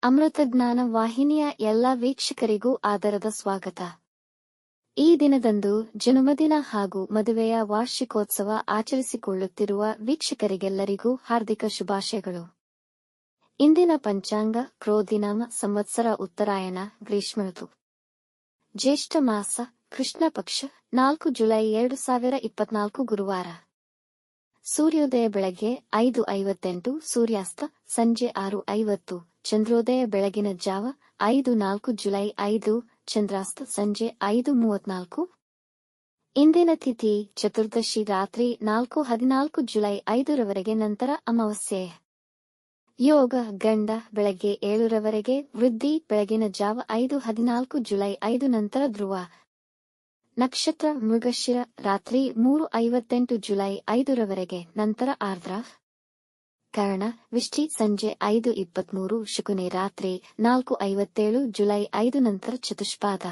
ಅಮೃತಜ್ಞಾನ ವಾಹಿನಿಯ ಎಲ್ಲ ವೀಕ್ಷಕರಿಗೂ ಆದರದ ಸ್ವಾಗತ. ಈ ದಿನದಂದು ಜನ್ಮದಿನ ಹಾಗೂ ಮದುವೆಯ ವಾರ್ಷಿಕೋತ್ಸವ ಆಚರಿಸಿಕೊಳ್ಳುತ್ತಿರುವ ವೀಕ್ಷಕರಿಗೆಲ್ಲರಿಗೂ ಹಾರ್ದಿಕ ಶುಭಾಶಯಗಳು. ಇಂದಿನ ಪಂಚಾಂಗ ಕ್ರೋಧಿನಾಮ ಸಂವತ್ಸರ ಉತ್ತರಾಯಣ ಗ್ರೀಷ್ಮ ಋತು, ಜ್ಯೇಷ್ಠ ಮಾಸ, ಕೃಷ್ಣ ಪಕ್ಷ, 4 ಜುಲೈ 2024 ಗುರುವಾರ. ಸೂರ್ಯೋದಯ ಬೆಳಗ್ಗೆ 5:58, ಸೂರ್ಯಾಸ್ತ ಸಂಜೆ 6:50, ಚಂದ್ರೋದಯ ಬೆಳಗಿನ ಜಾವ 5:04 ಜುಲೈ 5, ಚಂದ್ರಾಸ್ತ ಸಂಜೆ 5:34. ಇಂದಿನ ತಿಥಿ ಚತುರ್ದಶಿ ರಾತ್ರಿ 4:14 ಜುಲೈ 5ರವರೆಗೆ, ನಂತರ ಅಮಾವಾಸ್ಯೆ. ಯೋಗ ಗಂಡ ಬೆಳಗ್ಗೆ 7ರವರೆಗೆ, ವೃದ್ಧಿ ಬೆಳಗಿನ ಜಾವ 5:14 ಜುಲೈ 5, ನಂತರ ಧ್ರುವ. ನಕ್ಷತ್ರ ಮೃಗಶಿರ ರಾತ್ರಿ 3:58 ಜುಲೈ 5ರವರೆಗೆ, ನಂತರ ಆರ್ದ್ರ. ಕರ್ಣ ವಿಷ್ಟಿ ಸಂಜೆ 5:23, ಶಕುನಿ ರಾತ್ರಿ 4:57 ಜುಲೈ 5, ನಂತರ ಚತುಷ್ಪಾದ.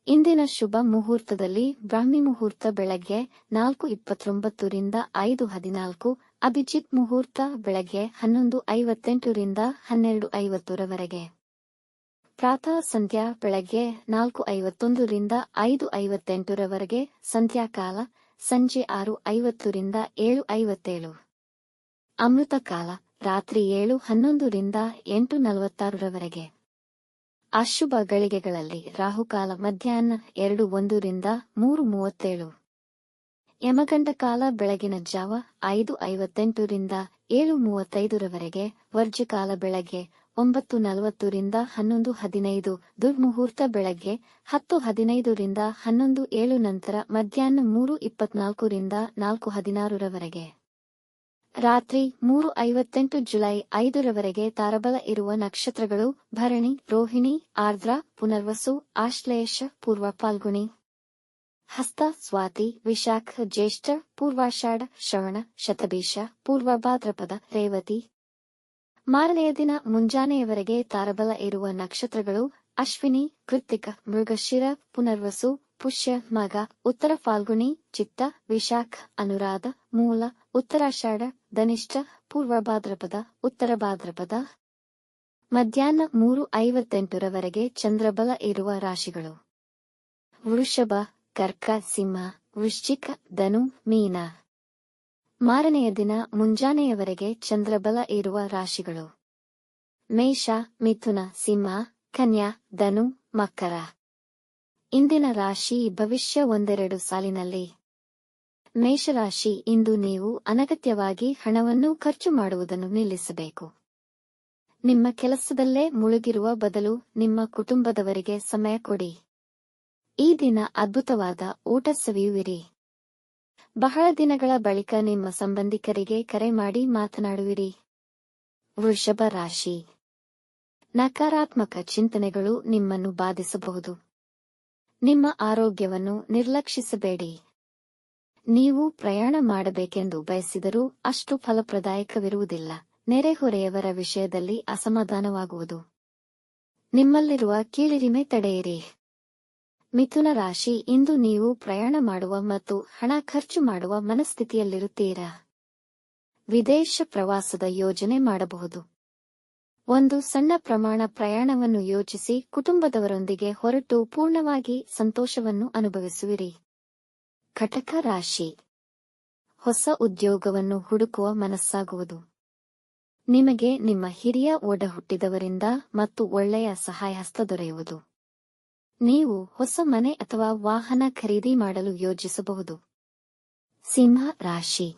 ಇಂದಿನ ಶುಭ ಮುಹೂರ್ತದಲ್ಲಿ ಬ್ರಾಹ್ಮಿ ಮುಹೂರ್ತ ಬೆಳಗ್ಗೆ 4:29 ರಿಂದ 5:14, ಅಭಿಜಿತ್ ಮುಹೂರ್ತ ಬೆಳಗ್ಗೆ 11:58 ರಿಂದ 12:50ರವರೆಗೆ. ಪ್ರಾತಃ ಸಂಧ್ಯಾ ಬೆಳಗ್ಗೆ 4:51 ರಿಂದ 5:58ರವರೆಗೆ, ಸಂಧ್ಯಾಕಾಲ ಸಂಜೆ 6:50 ರಿಂದ 7:57. ಅಮೃತ ಕಾಲ ರಾತ್ರಿ 7:11 ರಿಂದ 8:46ರವರೆಗೆ. ಅಶುಭ ಗಳಿಗೆಗಳಲ್ಲಿ ರಾಹುಕಾಲ ಮಧ್ಯಾಹ್ನ 2:01 ರಿಂದ 3:37. ಯಮಗಂಡ ಕಾಲ ಬೆಳಗಿನ ಜಾವ 5:58 ರಿಂದ 7:35ರವರೆಗೆ, ವರ್ಜ್ಯಕಾಲ ಬೆಳಗ್ಗೆ 9:40 ರಿಂದ 11:15, ದುರ್ಮುಹೂರ್ತ ಬೆಳಗ್ಗೆ 10:15 ರಿಂದ 11:07, ನಂತರ ಮಧ್ಯಾಹ್ನ 3:24 ರಿಂದ 4:16ರವರೆಗೆ. ರಾತ್ರಿ 3:58 ಜುಲೈ 5ರವರೆಗೆ ತಾರಬಲ ಇರುವ ನಕ್ಷತ್ರಗಳು ಭರಣಿ, ರೋಹಿಣಿ, ಆರ್ದ್ರ, ಪುನರ್ವಸು, ಆಶ್ಲೇಷ, ಪೂರ್ವ ಫಾಲ್ಗುಣಿ, ಹಸ್ತ, ಸ್ವಾತಿ, ವಿಶಾಖ, ಜ್ಯೇಷ್ಠ, ಪೂರ್ವಾಷಾಢ, ಶ್ರವಣ, ಶತಭಿಷ, ಪೂರ್ವ ಭಾದ್ರಪದ, ರೇವತಿ. ಮಾರನೆಯ ದಿನ ಮುಂಜಾನೆಯವರೆಗೆ ತಾರಬಲ ಇರುವ ನಕ್ಷತ್ರಗಳು ಅಶ್ವಿನಿ, ಕೃತ್ತಿಕ, ಮೃಗಶಿರ, ಪುನರ್ವಸು, ಪುಷ್ಯ, ಮಗ, ಉತ್ತರ ಫಾಲ್ಗುಣಿ, ಚಿತ್ತ, ವಿಶಾಖ, ಅನುರಾಧ, ಮೂಲ, ಉತ್ತರಾಷಾಢ, ಧನಿಷ್ಠ, ಪೂರ್ವ ಭಾದ್ರಪದ, ಉತ್ತರ ಭಾದ್ರಪದ. ಮಧ್ಯಾಹ್ನ 3:58ರವರೆಗೆ ಚಂದ್ರಬಲ ಇರುವ ರಾಶಿಗಳು: ವೃಷಭ, ಕರ್ಕ, ಸಿಂಹ, ವೃಶ್ಚಿಕ, ಧನು, ಮೀನ. ಮಾರನೆಯ ದಿನ ಮುಂಜಾನೆಯವರೆಗೆ ಚಂದ್ರಬಲ ಇರುವ ರಾಶಿಗಳು: ಮೇಷ, ಮಿಥುನ, ಸಿಂಹ, ಕನ್ಯಾ, ಧನು, ಮಕರ. ಇಂದಿನ ರಾಶಿ ಭವಿಷ್ಯ ಒಂದೆರಡು ಸಾಲಿನಲ್ಲಿ. ಮೇಷರಾಶಿ: ಇಂದು ನೀವು ಅನಗತ್ಯವಾಗಿ ಹಣವನ್ನು ಖರ್ಚು ಮಾಡುವುದನ್ನು ನಿಲ್ಲಿಸಬೇಕು. ನಿಮ್ಮ ಕೆಲಸದಲ್ಲೇ ಮುಳುಗಿರುವ ಬದಲು ನಿಮ್ಮ ಕುಟುಂಬದವರಿಗೆ ಸಮಯ ಕೊಡಿ. ಈ ದಿನ ಅದ್ಭುತವಾದ ಊಟ ಸವಿಯುವಿರಿ. ಬಹಳ ದಿನಗಳ ಬಳಿಕ ನಿಮ್ಮ ಸಂಬಂಧಿಕರಿಗೆ ಕರೆ ಮಾಡಿ ಮಾತನಾಡುವಿರಿ. ವೃಷಭ ರಾಶಿ: ನಕಾರಾತ್ಮಕ ಚಿಂತನೆಗಳು ನಿಮ್ಮನ್ನು ಬಾಧಿಸಬಹುದು. ನಿಮ್ಮ ಆರೋಗ್ಯವನ್ನು ನಿರ್ಲಕ್ಷಿಸಬೇಡಿ. ನೀವು ಪ್ರಯಾಣ ಮಾಡಬೇಕೆಂದು ಬಯಸಿದರೂ ಅಷ್ಟು ಫಲಪ್ರದಾಯಕವಿರುವುದಿಲ್ಲ. ನೆರೆಹೊರೆಯವರ ವಿಷಯದಲ್ಲಿ ಅಸಮಾಧಾನವಾಗುವುದು. ನಿಮ್ಮಲ್ಲಿರುವ ಕೀಳಿರಿಮೆ ತಡೆಯಿರಿ. ಮಿಥುನ ರಾಶಿ: ಇಂದು ನೀವು ಪ್ರಯಾಣ ಮಾಡುವ ಮತ್ತು ಹಣ ಖರ್ಚು ಮಾಡುವ ಮನಸ್ಥಿತಿಯಲ್ಲಿರುತ್ತೀರಾ. ವಿದೇಶ ಪ್ರವಾಸದ ಯೋಜನೆ ಮಾಡಬಹುದು. ಒಂದು ಸಣ್ಣ ಪ್ರಮಾಣ ಪ್ರಯಾಣವನ್ನು ಯೋಚಿಸಿ ಕುಟುಂಬದವರೊಂದಿಗೆ ಹೊರಟು ಪೂರ್ಣವಾಗಿ ಸಂತೋಷವನ್ನು ಅನುಭವಿಸುವಿರಿ. ಕಟಕ ರಾಶಿ: ಹೊಸ ಉದ್ಯೋಗವನ್ನು ಹುಡುಕುವ ಮನಸ್ಸಾಗುವುದು. ನಿಮಗೆ ನಿಮ್ಮ ಹಿರಿಯ ಒಡ ಹುಟ್ಟಿದವರಿಂದ ಮತ್ತು ಒಳ್ಳೆಯ ಸಹಾಯಹಸ್ತ ದೊರೆಯುವುದು. ನೀವು ಹೊಸ ಮನೆ ಅಥವಾ ವಾಹನ ಖರೀದಿ ಮಾಡಲು ಯೋಜಿಸಬಹುದು. ಸಿಂಹ ರಾಶಿ: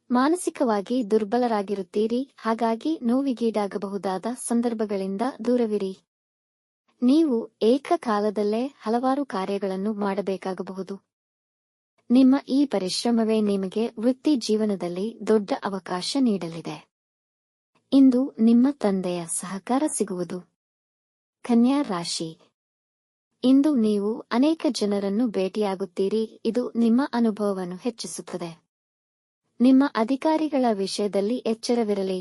ಮಾನಸಿಕವಾಗಿ ದುರ್ಬಲರಾಗಿರುತ್ತೀರಿ, ಹಾಗಾಗಿ ನೋವಿಗೀಡಾಗಬಹುದಾದ ಸಂದರ್ಭಗಳಿಂದ ದೂರವಿರಿ. ನೀವು ಏಕಕಾಲದಲ್ಲೇ ಹಲವಾರು ಕಾರ್ಯಗಳನ್ನು ಮಾಡಬೇಕಾಗಬಹುದು. ನಿಮ್ಮ ಈ ಪರಿಶ್ರಮವೇ ನಿಮಗೆ ವೃತ್ತಿ ಜೀವನದಲ್ಲಿ ದೊಡ್ಡ ಅವಕಾಶ ನೀಡಲಿದೆ. ಇಂದು ನಿಮ್ಮ ತಂದೆಯ ಸಹಕಾರ ಸಿಗುವುದು. ಕನ್ಯಾ ರಾಶಿ: ಇಂದು ನೀವು ಅನೇಕ ಜನರನ್ನು ಭೇಟಿಯಾಗುತ್ತೀರಿ, ಇದು ನಿಮ್ಮ ಅನುಭವವನ್ನು ಹೆಚ್ಚಿಸುತ್ತದೆ. ನಿಮ್ಮ ಅಧಿಕಾರಿಗಳ ವಿಷಯದಲ್ಲಿ ಎಚ್ಚರವಿರಲಿ.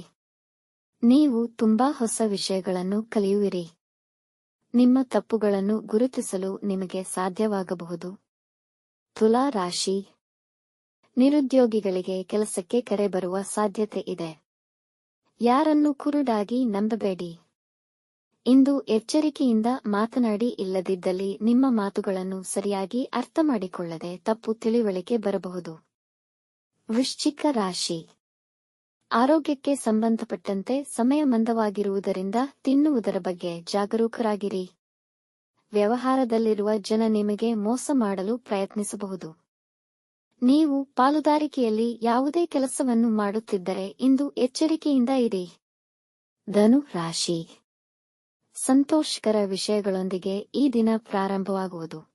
ನೀವು ತುಂಬಾ ಹೊಸ ವಿಷಯಗಳನ್ನು ಕಲಿಯುವಿರಿ. ನಿಮ್ಮ ತಪ್ಪುಗಳನ್ನು ಗುರುತಿಸಲು ನಿಮಗೆ ಸಾಧ್ಯವಾಗಬಹುದು. ತುಲಾ ರಾಶಿ: ನಿರುದ್ಯೋಗಿಗಳಿಗೆ ಕೆಲಸಕ್ಕೆ ಕರೆ ಬರುವ ಸಾಧ್ಯತೆ ಇದೆ. ಯಾರನ್ನೂ ಕುರುಡಾಗಿ ನಂಬಬೇಡಿ. ಇಂದು ಎಚ್ಚರಿಕೆಯಿಂದ ಮಾತನಾಡಿ, ಇಲ್ಲದಿದ್ದಲ್ಲಿ ನಿಮ್ಮ ಮಾತುಗಳನ್ನು ಸರಿಯಾಗಿ ಅರ್ಥಮಾಡಿಕೊಳ್ಳದೆ ತಪ್ಪು ತಿಳಿವಳಿಕೆ ಬರಬಹುದು. ವೃಶ್ಚಿಕ ರಾಶಿ. ಆರೋಗ್ಯಕ್ಕೆ ಸಂಬಂಧಪಟ್ಟಂತೆ ಸಮಯ ಮಂದವಾಗಿರುವುದರಿಂದ ತಿನ್ನುವುದರ ಬಗ್ಗೆ ಜಾಗರೂಕರಾಗಿರಿ. ವ್ಯವಹಾರದಲ್ಲಿರುವ ಜನ ನಿಮಗೆ ಮೋಸ ಮಾಡಲು ಪ್ರಯತ್ನಿಸಬಹುದು. ನೀವು ಪಾಲುದಾರಿಕೆಯಲ್ಲಿ ಯಾವುದೇ ಕೆಲಸವನ್ನು ಮಾಡುತ್ತಿದ್ದರೆ ಇಂದು ಎಚ್ಚರಿಕೆಯಿಂದ ಇರಿ. ಧನು ರಾಶಿ. ಸಂತೋಷಕರ ವಿಷಯಗಳೊಂದಿಗೆ ಈ ದಿನ ಪ್ರಾರಂಭವಾಗುವುದು.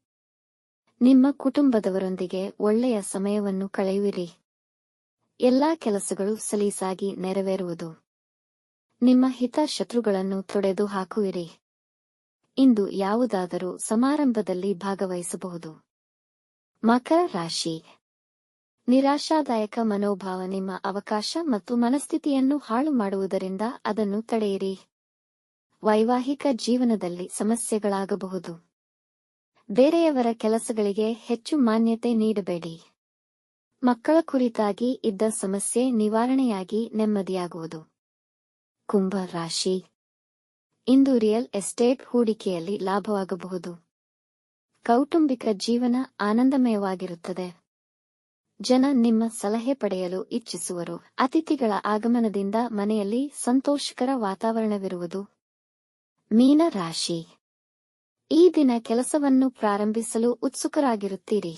ನಿಮ್ಮ ಕುಟುಂಬದವರೊಂದಿಗೆ ಒಳ್ಳೆಯ ಸಮಯವನ್ನು ಕಳೆಯುವಿರಿ. ಎಲ್ಲಾ ಕೆಲಸಗಳು ಸಲೀಸಾಗಿ ನೆರವೇರುವುದು. ನಿಮ್ಮ ಹಿತಶತ್ರುಗಳನ್ನು ತೊಡೆದು ಹಾಕುವಿರಿ. ಇಂದು ಯಾವುದಾದರೂ ಸಮಾರಂಭದಲ್ಲಿ ಭಾಗವಹಿಸಬಹುದು. ಮಕರ ರಾಶಿ. ನಿರಾಶಾದಾಯಕ ಮನೋಭಾವ ನಿಮ್ಮ ಅವಕಾಶ ಮತ್ತು ಮನಸ್ಥಿತಿಯನ್ನು ಹಾಳು ಮಾಡುವುದರಿಂದ ಅದನ್ನು ತಡೆಯಿರಿ. ವೈವಾಹಿಕ ಜೀವನದಲ್ಲಿ ಸಮಸ್ಯೆಗಳಾಗಬಹುದು. ಬೇರೆಯವರ ಕೆಲಸಗಳಿಗೆ ಹೆಚ್ಚು ಮಾನ್ಯತೆ ನೀಡಬೇಡಿ. ಮಕ್ಕಳ ಕುರಿತಾಗಿ ಇದ್ದ ಸಮಸ್ಯೆ ನಿವಾರಣೆಯಾಗಿ ನೆಮ್ಮದಿಯಾಗುವುದು. ಕುಂಭ ರಾಶಿ. ಇಂದು ರಿಯಲ್ ಎಸ್ಟೇಟ್ ಹೂಡಿಕೆಯಲ್ಲಿ ಲಾಭವಾಗಬಹುದು. ಕೌಟುಂಬಿಕ ಜೀವನ ಆನಂದಮಯವಾಗಿರುತ್ತದೆ. ಜನ ನಿಮ್ಮ ಸಲಹೆ ಪಡೆಯಲು ಇಚ್ಛಿಸುವರು. ಅತಿಥಿಗಳ ಆಗಮನದಿಂದ ಮನೆಯಲ್ಲಿ ಸಂತೋಷಕರ ವಾತಾವರಣವಿರುವುದು. ಮೀನ ರಾಶಿ. ಈ ದಿನ ಕೆಲಸವನ್ನು ಪ್ರಾರಂಭಿಸಲು ಉತ್ಸುಕರಾಗಿರುತ್ತೀರಿ.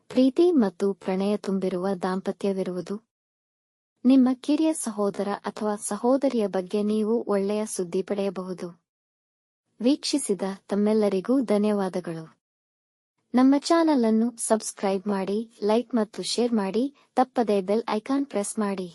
ಪ್ರೀತಿ ಮತ್ತು ಪ್ರಣಯ ತುಂಬಿರುವ ದಾಂಪತ್ಯವಿರುವುದು. ನಿಮ್ಮ ಕಿರಿಯ ಸಹೋದರ ಅಥವಾ ಸಹೋದರಿಯ ಬಗ್ಗೆ ನೀವು ಒಳ್ಳೆಯ ಸುದ್ದಿ ಪಡೆಯಬಹುದು. ವೀಕ್ಷಿಸಿದ ತಮ್ಮೆಲ್ಲರಿಗೂ ಧನ್ಯವಾದಗಳು. ನಮ್ಮ ಚಾನಲ್ ಅನ್ನು ಸಬ್ಸ್ಕ್ರೈಬ್ ಮಾಡಿ, ಲೈಕ್ ಮತ್ತು ಶೇರ್ ಮಾಡಿ, ತಪ್ಪದೇ ಬೆಲ್ ಐಕಾನ್ ಪ್ರೆಸ್ ಮಾಡಿ.